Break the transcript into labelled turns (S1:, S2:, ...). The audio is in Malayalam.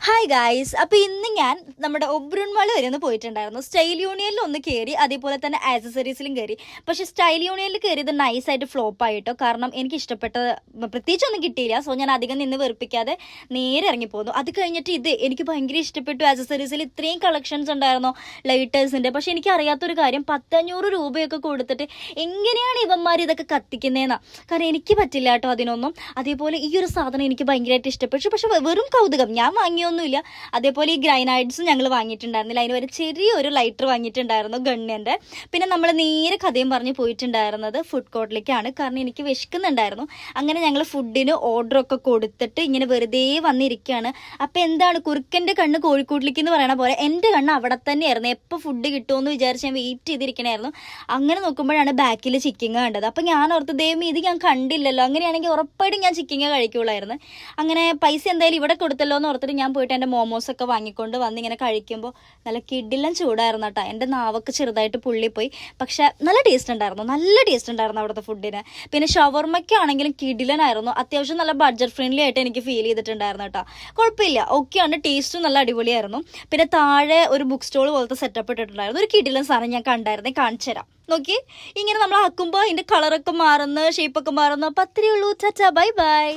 S1: ഹായ് ഗായ്സ്, അപ്പോൾ ഇന്ന് ഞാൻ നമ്മുടെ ഒബ്രൺ മാൾ വരെ ഒന്ന് പോയിട്ടുണ്ടായിരുന്നു. സ്റ്റൈൽ യൂണിയനിൽ ഒന്ന് കയറി, അതേപോലെ തന്നെ ആക്സസറീസിലും കയറി. പക്ഷേ സ്റ്റൈൽ യൂണിയനിൽ കയറിയത് നൈസായിട്ട് ഫ്ലോപ്പ് ആയിട്ടോ. കാരണം എനിക്ക് ഇഷ്ടപ്പെട്ട പ്രത്യേകിച്ചൊന്നും കിട്ടിയില്ല. സോ ഞാൻ അധികം നിന്ന് വെറുപ്പിക്കാതെ നേരെ ഇറങ്ങിപ്പോന്നു. അത് കഴിഞ്ഞിട്ട് എനിക്ക് ഭയങ്കര ഇഷ്ടപ്പെട്ടു. ആക്സസറീസിൽ ഇത്രയും കളക്ഷൻസ് ഉണ്ടായിരുന്നോ ലൈറ്റേഴ്സിൻ്റെ. പക്ഷേ എനിക്ക് അറിയാത്തൊരു കാര്യം, 100-500 രൂപയൊക്കെ കൊടുത്തിട്ട് എങ്ങനെയാണ് ഇവന്മാർ ഇതൊക്കെ കത്തിക്കുന്നതെന്നാണ്. കാരണം എനിക്ക് പറ്റില്ല കേട്ടോ അതിനൊന്നും. അതേപോലെ ഈ ഒരു സാധനം എനിക്ക് ഭയങ്കരമായിട്ട് ഇഷ്ടപ്പെട്ടു. പക്ഷെ വെറും കൗതുകം, ഞാൻ വാങ്ങിയൊന്നുമില്ല. അതേപോലെ ഈ ഗ്രൈനൈഡ്സും ഞങ്ങൾ വാങ്ങിയിട്ടുണ്ടായിരുന്നില്ല. അതിന് വരെ ചെറിയൊരു ലൈറ്റർ വാങ്ങിയിട്ടുണ്ടായിരുന്നു ഗണ്ണിൻ്റെ. പിന്നെ നമ്മൾ നേരെ കഥയും പറഞ്ഞ് പോയിട്ടുണ്ടായിരുന്നത് ഫുഡ് കോർട്ടിലേക്കാണ്. കാരണം എനിക്ക് വിശക്കുന്നുണ്ടായിരുന്നു. അങ്ങനെ ഞങ്ങൾ ഫുഡിന് ഓർഡറൊക്കെ കൊടുത്തിട്ട് ഇങ്ങനെ വെറുതെ വന്നിരിക്കുകയാണ്. അപ്പോൾ എന്താണ്, കുറുക്കൻ്റെ കണ്ണ് കോഴിക്കോട്ടിലേക്ക് എന്ന് പറയണ പോലെ എൻ്റെ കണ്ണ് അവിടെ തന്നെയായിരുന്നു. എപ്പോൾ ഫുഡ് കിട്ടുമെന്ന് വിചാരിച്ച് ഞാൻ വെയിറ്റ് ചെയ്തിരിക്കണമായിരുന്നു. അങ്ങനെ നോക്കുമ്പോഴാണ് ബാക്കിൽ ചിക്കിങ് കണ്ടത്. അപ്പോൾ ഞാൻ ഓർത്ത്, ദൈവം ഇത് ഞാൻ കണ്ടില്ലല്ലോ, അങ്ങനെയാണെങ്കിൽ ഉറപ്പായിട്ടും ഞാൻ ചിക്കിങ് കഴിക്കുള്ളായിരുന്നു. അങ്ങനെ പൈസ എന്തായാലും ഇവിടെ കൊടുത്തല്ലോ എന്ന് ഓർത്തിട്ട് ഞാൻ പോയിട്ട് എൻ്റെ മോമോസൊക്കെ വാങ്ങിക്കൊണ്ട് വന്ന് ഇങ്ങനെ കഴിക്കുമ്പോൾ നല്ല കിടിലൻ ചൂടായിരുന്നു കേട്ടോ. എൻ്റെ നാവൊക്കെ ചെറുതായിട്ട് പുള്ളിപ്പോയി. പക്ഷെ നല്ല ടേസ്റ്റ് ഉണ്ടായിരുന്നു അവിടുത്തെ ഫുഡിന്. പിന്നെ ഷവർമ്മയ്ക്കാണെങ്കിലും കിടിലനായിരുന്നു. അത്യാവശ്യം നല്ല ബഡ്ജറ്റ് ഫ്രണ്ട്ലി ആയിട്ട് എനിക്ക് ഫീൽ ചെയ്തിട്ടുണ്ടായിരുന്നു കേട്ടോ. കുഴപ്പമില്ല, ഓക്കെയാണ്. ടേസ്റ്റും നല്ല അടിപൊളിയായിരുന്നു. പിന്നെ താഴെ ഒരു ബുക്ക് സ്റ്റോൾ പോലത്തെ സെറ്റപ്പ് ഇട്ടിട്ടുണ്ടായിരുന്നു. ഒരു കിടിലൻ സാധനം ഞാൻ കാണിച്ചു തരാം. നോക്കി, ഇങ്ങനെ നമ്മൾ ആക്കുമ്പോൾ അതിൻ്റെ കളറൊക്കെ മാറുന്നു, ഷേപ്പൊക്കെ മാറുന്നു. അപ്പം അത്രയേ ഉള്ളൂ. ചാച്ചാ, ബൈ ബൈ.